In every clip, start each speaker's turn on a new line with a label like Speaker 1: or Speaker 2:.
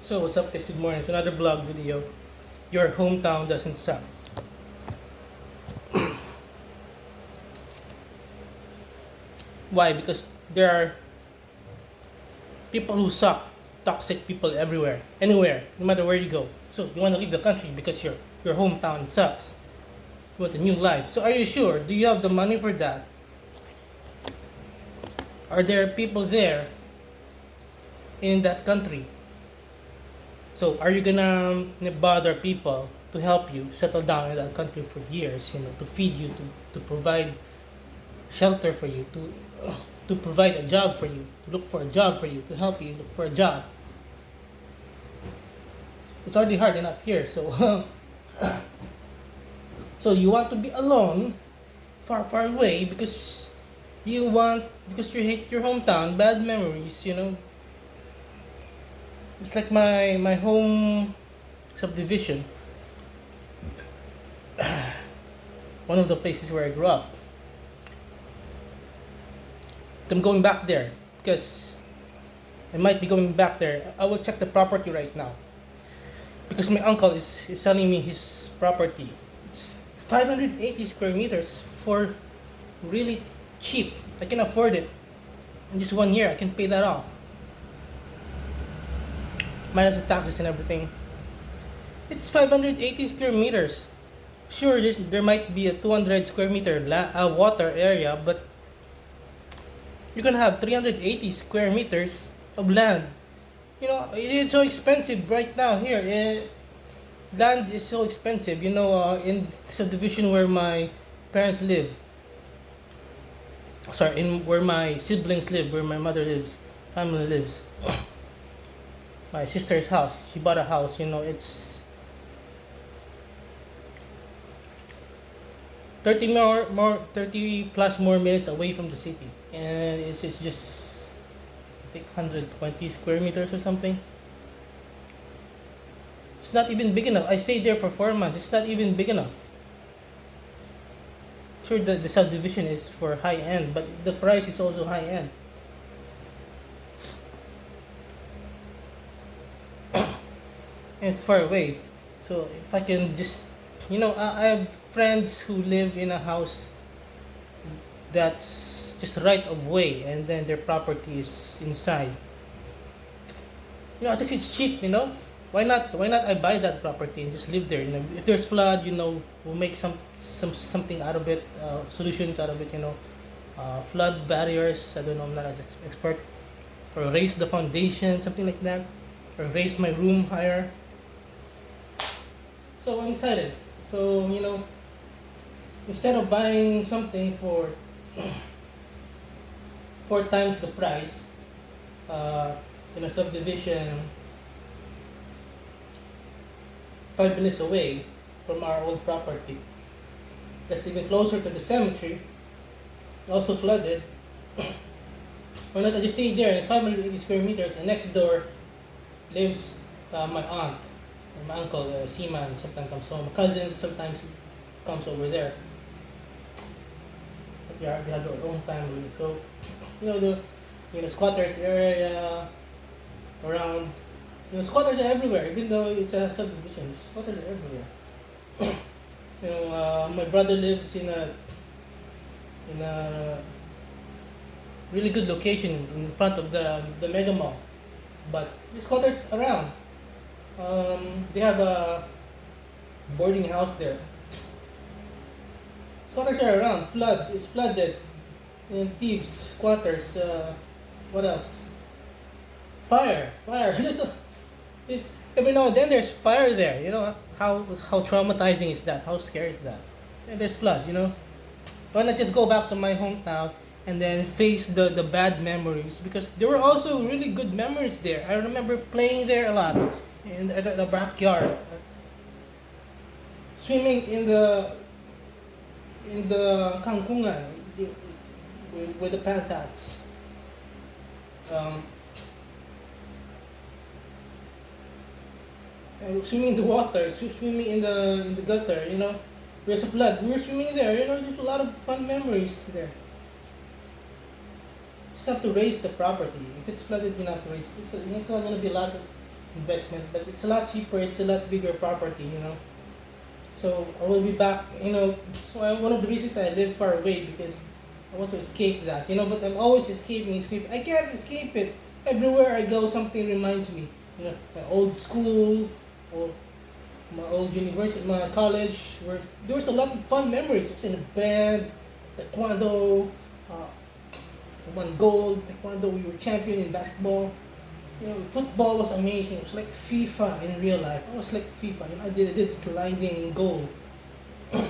Speaker 1: So what's up guys, good morning. It's another vlog video. Your hometown doesn't suck. Why? Because there are people who suck, toxic people everywhere, anywhere, no matter where you go. So you want to leave the country because your hometown sucks. You want a new life. So are you sure? Do you have the money for that? Are there people there in that country? So are you gonna bother people to help you settle down in that country for years? To feed you, to provide shelter for you, to provide a job for you, to look for a job for you, to help you look for a job. It's already hard enough here. So so you want to be alone, far away because you hate your hometown, bad memories. It's like my home subdivision, one of the places where I grew up. I'm going back there because I might be going back there. I will check the property right now because my uncle is selling me his property. It's 580 square meters for really cheap. I can afford it. In just 1 year, I can pay that off. Minus the taxes and everything. It's 580 square meters. Sure, there might be a 200 square meter water area, but you can have 380 square meters of land. It's so expensive right now here. Land is so expensive. In subdivision where my parents live. Sorry, in where my siblings live, where my mother lives, family lives. My sister's house. She bought a house. It's 30 plus more minutes away from the city, and it's just I think 120 square meters or something. It's not even big enough. I stayed there for 4 months. It's not even big enough. Sure, the subdivision is for high end, but the price is also high end. And it's far away. So if I can just, I have friends who live in a house that's just right of way, and then their property is inside. At least it's cheap. Why not? Why not I buy that property and just live there? If there's flood, we'll make something out of it, solutions out of it. Flood barriers. I don't know. I'm not an expert. Or raise the foundation, something like that, or raise my room higher. So I'm excited. So instead of buying something for 4 times the price in a subdivision 5 minutes away from our old property, that's even closer to the cemetery, also flooded. Why not I just stay there? It's 580 square meters, and next door lives my aunt, or my uncle, Seaman. Sometimes comes home. My cousins sometimes comes over there. But they have their own family. So the squatters area around. Squatters are everywhere. Even though it's a subdivision, squatters are everywhere. My brother lives in a really good location in front of the mega mall, but the squatters around. They have a boarding house there. Squatters are around. It's flooded. And thieves, squatters. What else? Fire. There's every now and then there's fire there. How traumatizing is that? How scary is that? And there's flood. Why not just go back to my hometown and then face the bad memories, because there were also really good memories there. I remember playing there a lot in the backyard, swimming in the kangkungan with the pantats. And swimming in the water, swimming in the gutter. There's a flood. We were swimming there. There's a lot of fun memories there. Just have to raise the property. If it's flooded, you have to raise. It's not going to be a lot of investment, but it's a lot cheaper. It's a lot bigger property, you know. So I will be back, you know. So one of the reasons I live far away because I want to escape that, you know. But I'm always escaping. I can't escape it. Everywhere I go, something reminds me, you know, my old school or my old university, my college, where there was a lot of fun memories. It was in the band, taekwondo, uh, won gold, taekwondo. We were champion in basketball. You know, football was amazing. It was like FIFA in real life. It was like FIFA. You know, I did sliding goal. You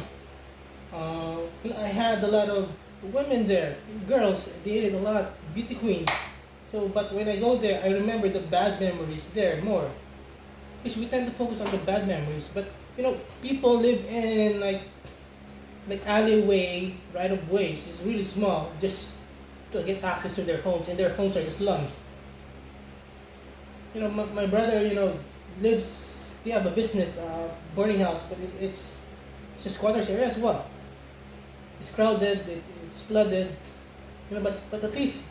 Speaker 1: know, I had a lot of women there, girls. Dated a lot, beauty queens. So, but when I go there, I remember the bad memories there more. Because we tend to focus on the bad memories. But you know, people live in like alleyway, right of ways. It's really small, just to get access to their homes, and their homes are the slums. You know, my brother, you know, lives. They have a business, boarding house, but it's a squatters area as well. It's crowded. It's flooded. You know, but at least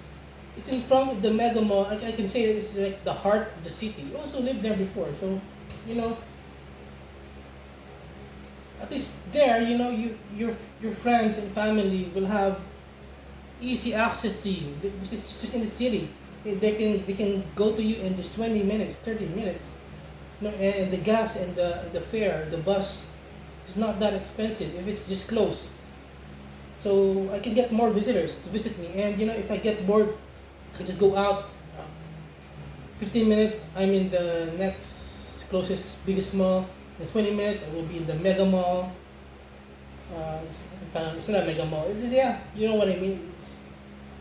Speaker 1: it's in front of the mega mall. I can say it's like the heart of the city. You also lived there before, so you know, at least there, you know, your friends and family will have easy access to you. Because it's just in the city. They can go to you in just 20 minutes, 30 minutes. You know, and the gas and the fare, the bus, is not that expensive if it's just close. So I can get more visitors to visit me, and you know, if I get bored, I can just go out. 15 minutes, I'm in the next closest biggest mall. In 20 minutes, I will be in the mega mall. It's not a mega mall. Yeah, you know what I mean.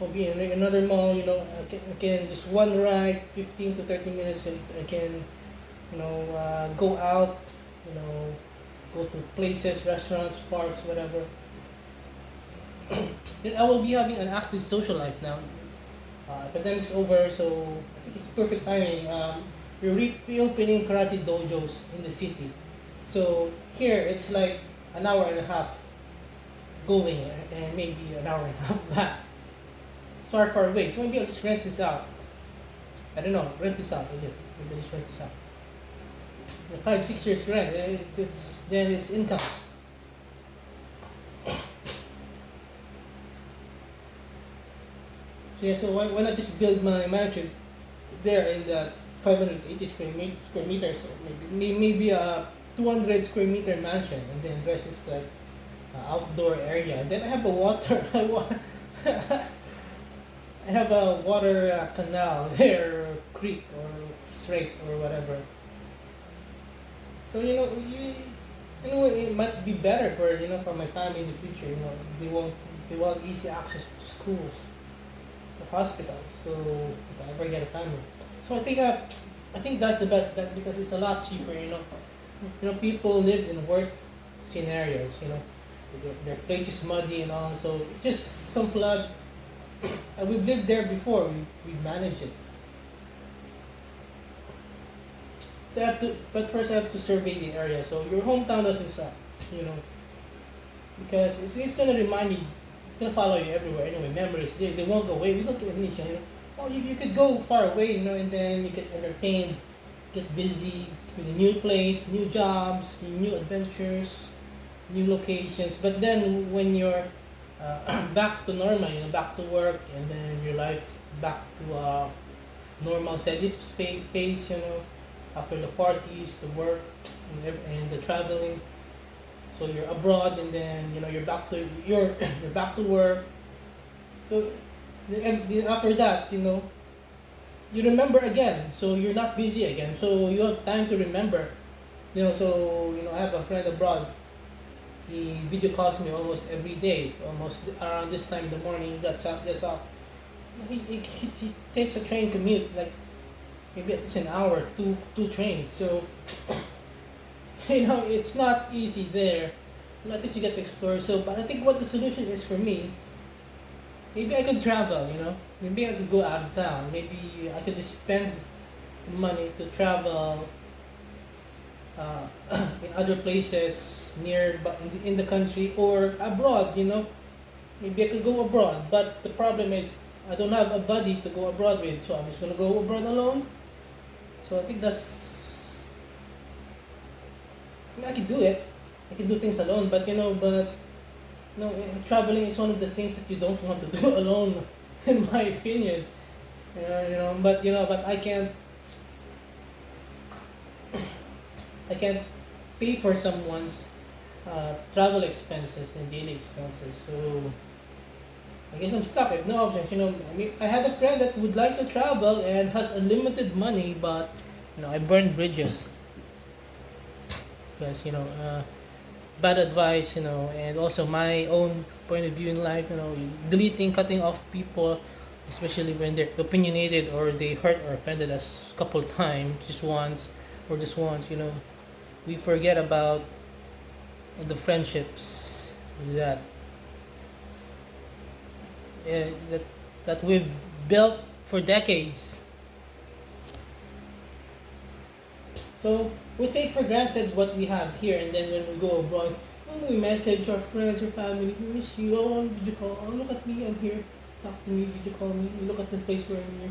Speaker 1: I'll be in another mall. You know, I can just one ride, 15 to 30 minutes, and I can, you know, go out. You know, go to places, restaurants, parks, whatever. Then I will be having an active social life now. Pandemic's over, so I think it's perfect timing. We're reopening karate dojos in the city. So here it's like an hour and a half going and maybe an hour and a half back. It's far away. So maybe I'll just rent this out. I don't know, rent this out, I guess. Maybe I'll just rent this out. 5 6 years rent, it's then it's income. So yeah, so why not just build my mansion there in the 580 square meters, or maybe a 200 square meter mansion, and then rest is like outdoor area. And then I have a water, I have a water canal there, or creek, or strait, or whatever. So you know, anyway, it might be better for, you know, for my family in the future. You know, they want easy access to schools, to hospitals. So if I ever get a family, so I think that's the best bet because it's a lot cheaper. You know, people live in worst scenarios. You know, their place is muddy and all. So it's just some flood. We've lived there before. We manage it. So but first I have to survey the area. So your hometown doesn't suck, you know, because it's gonna remind you, it's gonna follow you everywhere. Anyway, memories they won't go away. We don't get amnesia, you know. Oh, you could go far away, you know, and then you get entertained, get busy with a new place, new jobs, new adventures, new locations. But then when you're back to normal, you know, back to work, and then your life back to normal steady pace, you know, after the parties, the work, and the traveling. So you're abroad, and then you know you're back to work. So then after that, you know, you remember again. So you're not busy again. So you have time to remember. You know, so you know, I have a friend abroad. He video calls me almost every day, almost around this time in the morning. He gets up. He takes a train commute, like maybe at least an hour, two trains. So you know, it's not easy there. At least you get to explore. So, but I think what the solution is for me, maybe I could travel. You know, maybe I could go out of town. Maybe I could just spend money to travel uh, in other places near, but in the country or abroad. You know, maybe I could go abroad. But the problem is I don't have a buddy to go abroad with, so I'm just gonna go abroad alone. So So I think that's, I mean, I could do it. I can do things alone, but traveling is one of the things that you don't want to do alone, in my opinion. But I can't pay for someone's travel expenses and daily expenses. So I guess I'm stuck. I have no options. I mean, I had a friend that would like to travel and has unlimited money, but I burned bridges because bad advice. And also my own point of view in life. Deleting, cutting off people, especially when they're opinionated or they hurt or offended us a couple times, just once. We forget about the friendships that that we've built for decades. So we take for granted what we have here, and then when we go abroad, when we message our friends or family, we miss you. Oh, video call. Oh, look at me. I'm here. Talk to me. Video call me. Look at the place where I'm here.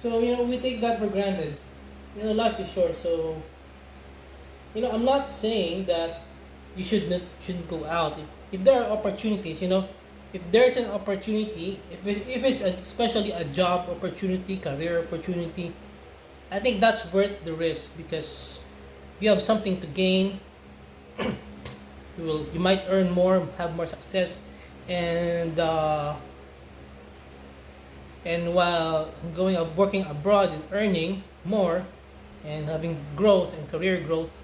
Speaker 1: So, we take that for granted. Life is short. So, I'm not saying that you shouldn't go out. If there are opportunities, if there's an opportunity, if it's especially a job opportunity, career opportunity, I think that's worth the risk because you have something to gain. You might earn more, have more success, and while working abroad and earning more and having growth and career growth,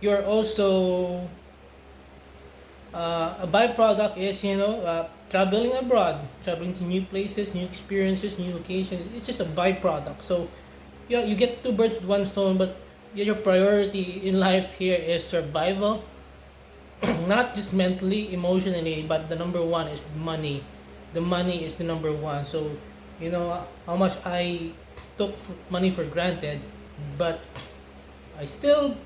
Speaker 1: you're also a byproduct is traveling abroad, traveling to new places, new experiences, new locations. It's just a byproduct. So yeah, you get two birds with one stone, but your priority in life here is survival, not just mentally, emotionally, but the number one is money. The money is the number one. So how much I took money for granted, but I still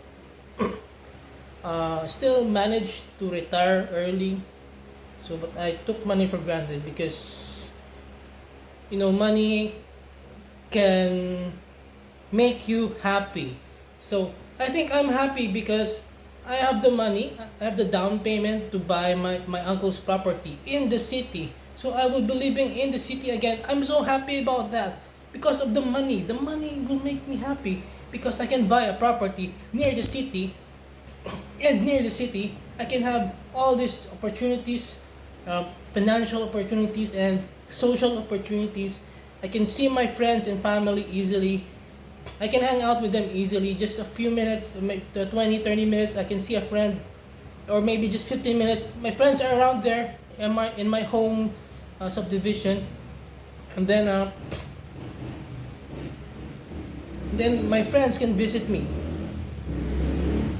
Speaker 1: managed to retire early. So, but I took money for granted because money can make you happy. So I think I'm happy because I have the money, I have the down payment to buy my uncle's property in the city. So I will be living in the city again. I'm so happy about that because of the money. The money will make me happy because I can buy a property near the city, and near the city I can have all these opportunities, financial opportunities and social opportunities. I can see my friends and family easily. I can hang out with them easily. Just a few minutes, 20, 30 minutes, I can see a friend, or maybe just 15 minutes. My friends are around there in my home subdivision, and then my friends can visit me.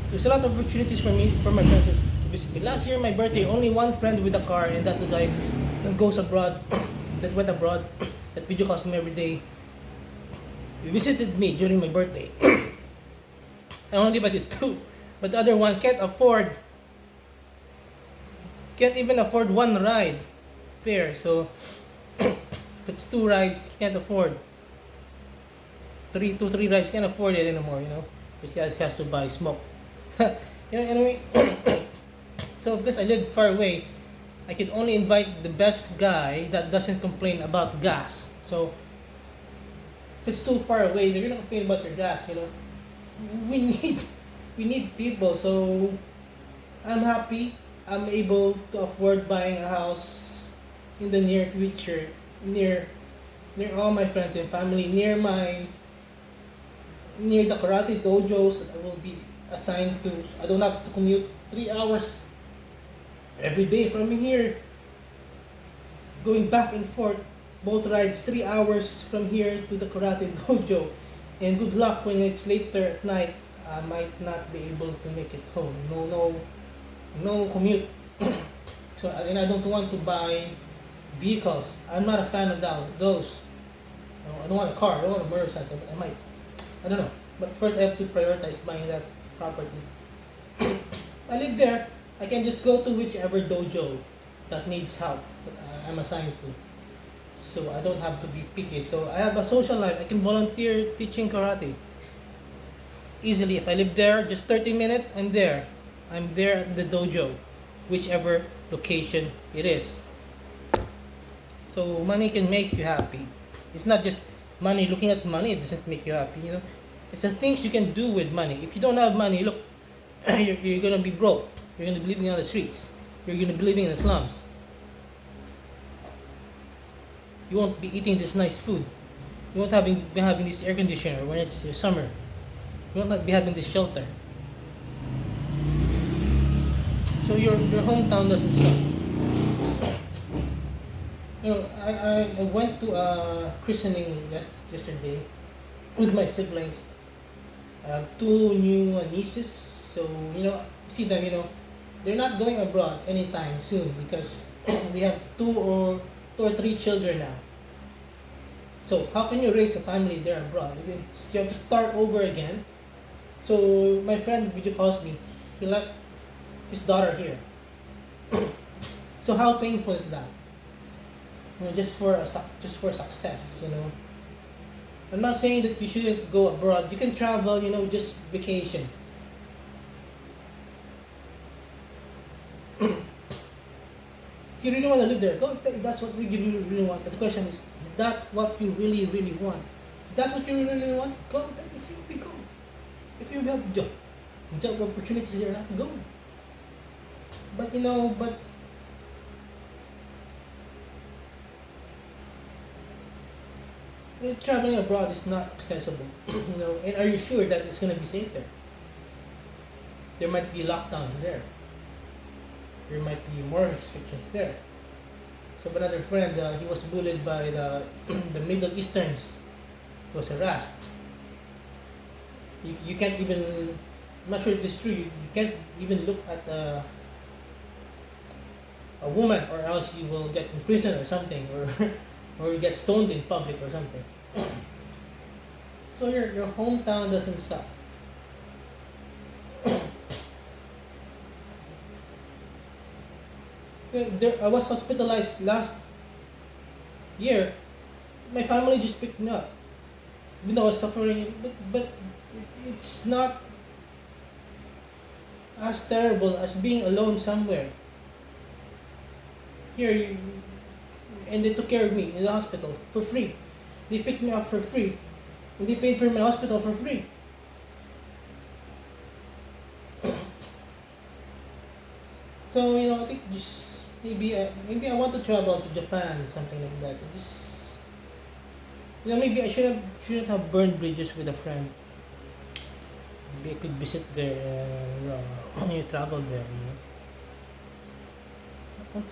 Speaker 1: There's a lot of opportunities for my friends to visit me. Last year, my birthday, only one friend with a car, and that's the guy that goes abroad, that went abroad, that video calls me every day. He visited me during my birthday. I only invited two, but the other one can't even afford one ride fare. So if it's two rides, can't afford. Three rides, can't afford it anymore. This guy has to buy smoke. Anyway. So because I live far away, I can only invite the best guy that doesn't complain about gas. So if it's too far away, they're gonna complain about your gas. We need we need people. So I'm happy. I'm able to afford buying a house in the near future, near all my friends and family, near the karate dojos that I will be assigned to. So I don't have to commute 3 hours every day from here, going back and forth, both rides 3 hours from here to the karate dojo. And good luck when it's later at night. I might not be able to make it home. No commute. And I don't want to buy vehicles. I'm not a fan of those. I don't want a car. I don't want a motorcycle. But I might. I don't know. But first, I have to prioritize buying that property. I live there. I can just go to whichever dojo that needs help that I'm assigned to. so I don't have to be picky. So I have a social life. I can volunteer teaching karate easily. If I live there, just 30 minutes, I'm there. I'm there at the dojo, whichever location it is. So money can make you happy. It's not just money. Looking at money, it doesn't make you happy. It's the things you can do with money. If you don't have money, look, you're gonna be broke. You're gonna be living on the streets. You're gonna be living in the slums. You won't be eating this nice food. You won't be having this air conditioner when it's summer. You won't be having this shelter. So your hometown doesn't suck. I went to a christening yesterday with my siblings. I have two new nieces, so see them. They're not going abroad anytime soon because we have two or three children now. So how can you raise a family there abroad? You have to start over again. So my friend video calls me. He left his daughter here. So how painful is that? Just for success. I'm not saying that you shouldn't go abroad. You can travel. Just vacation. If you really want to live there, go. If that's what you really want. But the question is that what you really, really want? If that's what you really, really want, go. Then you see, go. If you have job opportunities there, not go. But traveling abroad is not accessible. And are you sure that it's gonna be safe there? There might be lockdowns there. There might be more restrictions there. So another friend, he was bullied by the Middle Easterns. He was harassed. You can't even. I'm not sure if this is true. You can't even look at a woman, or else you will get in prison or something, or or you get stoned in public or something. So your hometown doesn't suck. I was hospitalized last year. My family just picked me up. Even though I was suffering, but it's not as terrible as being alone somewhere. Here, and they took care of me in the hospital for free. They picked me up for free, and they paid for my hospital for free. So I think just maybe I want to travel to Japan, something like that. Just maybe I shouldn't have burned bridges with a friend. Maybe I could visit there. You travel there.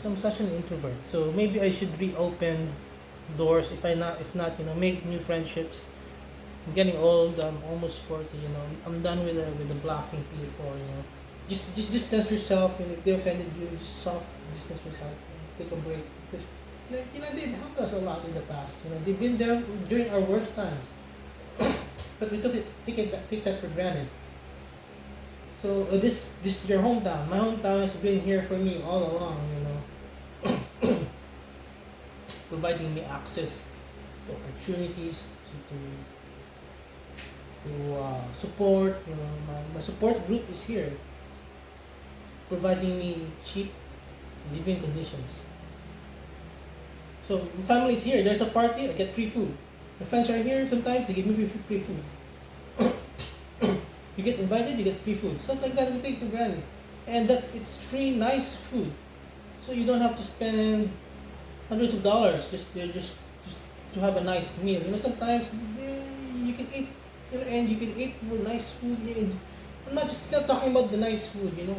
Speaker 1: I'm such an introvert, so maybe I should reopen doors. If not, make new friendships. I'm getting old. I'm almost 40. I'm done with the blocking people. Just distance yourself. If they offended you, just soft distance yourself. Take a break because they helped us a lot in the past. They've been there during our worst times, but we take that for granted. So this is your hometown. My hometown has been here for me all along. Providing me access to opportunities to support. My support group is here, providing me cheap living conditions. So my family is here. There's a party, I get free food. My friends are here. Sometimes they give me free food. You get invited, you get free food. Stuff like that we take for granted. And it's free, nice food. So you don't have to spend hundreds of dollars just to have a nice meal. Sometimes you can eat, and you can eat for nice food. I'm not talking about the nice food. You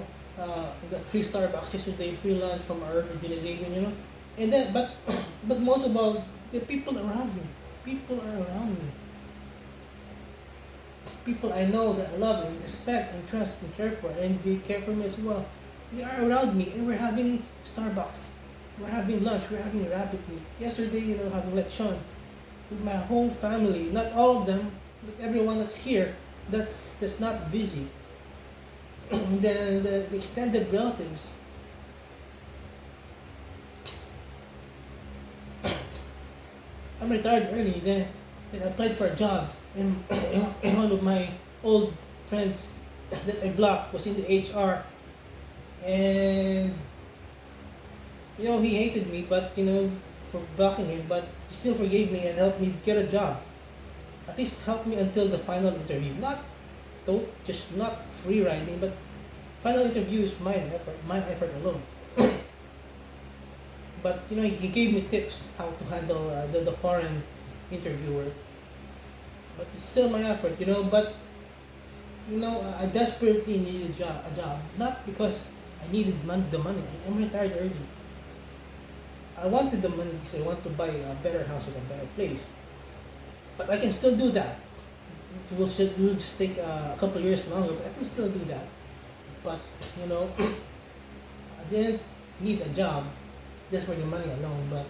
Speaker 1: got free Starbucks yesterday, free lunch from our organization. And then, but most of all, the people around me. People are around me. People I know that I love and respect and trust and care for, and they care for me as well. They are around me, and we're having Starbucks. We're having lunch. We're having rabbit meat. Yesterday, having lechon with my whole family. Not all of them, but everyone that's here. That's not busy. Then the extended relatives. I'm retired early. Then I applied for a job, and, and one of my old friends that I blocked was in the HR, and he hated me, but for blocking him, but he still forgave me and helped me get a job. At least helped me until the final interview. Not though, just not free riding, but final interview is my effort alone. But he gave me tips how to handle the foreign interviewer. But it's still my effort, But I desperately needed a job, not because I needed the money. I'm retired early. I wanted the money because I want to buy a better house at a better place. But I can still do that. It will just take a couple years longer, but I can still do that. But I didn't need a job just for the money alone. But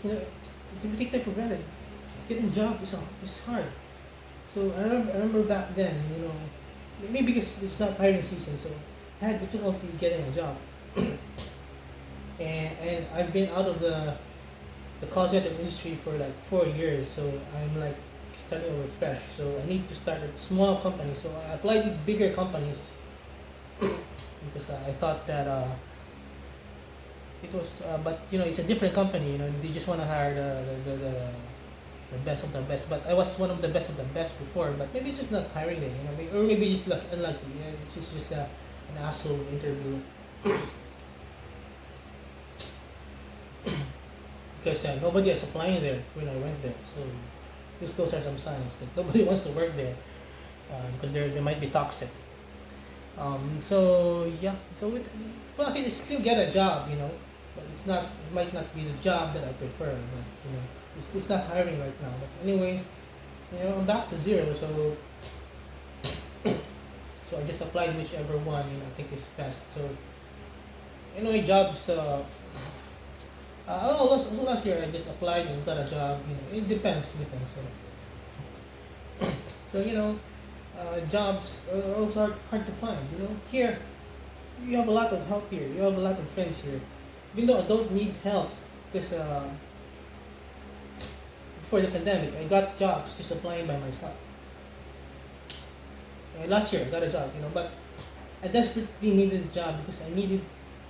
Speaker 1: if we take that for granted, getting a job is hard. So I remember back then, maybe because it's not hiring season, so I had difficulty getting a job. And I've been out of the call center industry for like 4 years, so I'm like starting over fresh. So I need to start at small companies. So I applied to bigger companies because I thought that it was, but it's a different company. They just want to hire the best of the best. But I was one of the best of the best before. But maybe it's just not hiring them, or maybe just unlucky. It's just an asshole interview. Because nobody is applying there when I went there. So those are some signs that nobody wants to work there because they might be toxic. So yeah, well, I can still get a job, but it might not be the job that I prefer, but it's not hiring right now. But anyway, I'm back to zero, so I just applied whichever one I think is best. So anyway, jobs. Last year I just applied and got a job. It depends. So jobs are also hard to find. Here you have a lot of help here. You have a lot of friends here. Even though I don't need help, because before the pandemic, I got jobs just applying by myself. Last year I got a job, but I desperately needed a job because I needed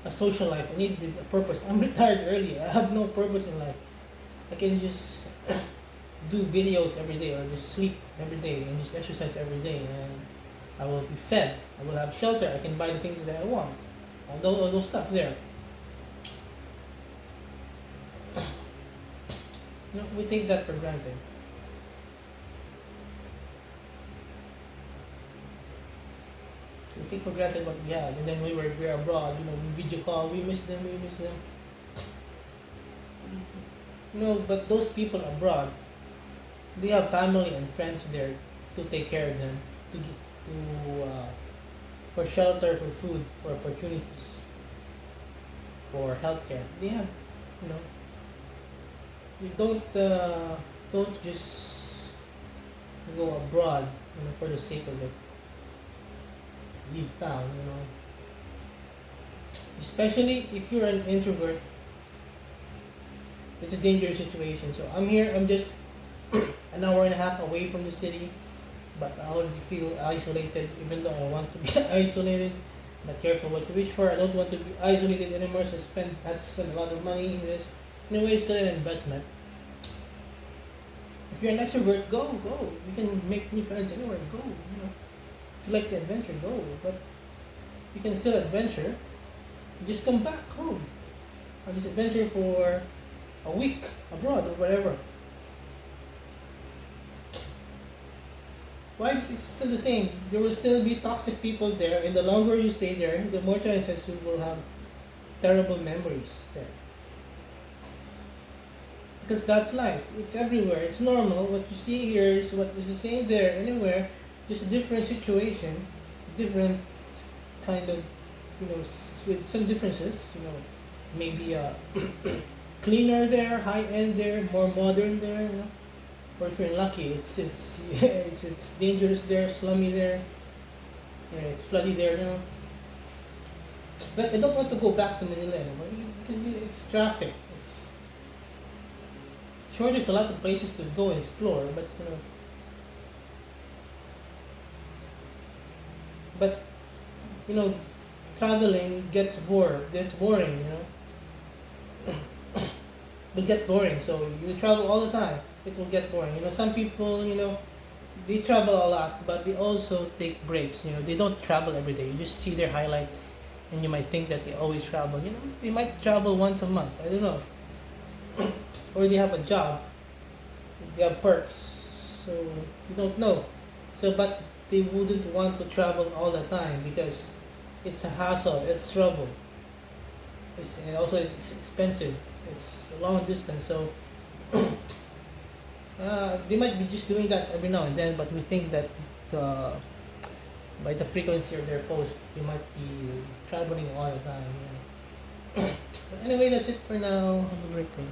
Speaker 1: a social life. I needed a purpose. I'm retired early. I have no purpose in life. I can just do videos every day or just sleep every day and just exercise every day, and I will be fed. I will have shelter. I can buy the things that I want. All those stuff there. We take that for granted. We take for granted what we have, and then we're abroad. We video call. We miss them. But those people abroad, they have family and friends there to take care of them, for shelter, for food, for opportunities, for healthcare. They have, you know, you don't just go abroad, for the sake of it. Leave town, Especially if you're an introvert, it's a dangerous situation. So I'm here. I'm just an hour and a half away from the city, but I already feel isolated, even though I want to be isolated. But careful what you wish for. I don't want to be isolated anymore, so I have to spend a lot of money in this. In a way, it's still an investment. If you're an extrovert, go. You can make new friends anywhere. Go. If you like the adventure, go. But you can still adventure. Just come back home. Or just adventure for a week abroad or whatever. Why it's still the same? There will still be toxic people there, and the longer you stay there, the more chances you will have terrible memories there. Because that's life. It's everywhere. It's normal. What you see here is what is the same there anywhere. Just a different situation, different kind of, with some differences. Maybe cleaner there, high end there, more modern there. or if you're lucky, it's dangerous there, slummy there, it's floody there, you know. But I don't want to go back to Manila anymore because it's traffic. It's sure there's a lot of places to go and explore, but but you know, traveling gets boring, you know. Will get boring. So you travel all the time, it will get boring. You know, some people, they travel a lot, but they also take breaks. You know, they don't travel every day. You just see their highlights, and you might think that they always travel. You know, they might travel once a month. I don't know, or they have a job, they have perks, so you don't know. So, but they wouldn't want to travel all the time because it's a hassle, it's trouble, and also it's expensive. It's a long distance, so they might be just doing that every now and then. But we think that uh, by the frequency of their post, they might be traveling all the time. But anyway, that's it for now. Have a great day.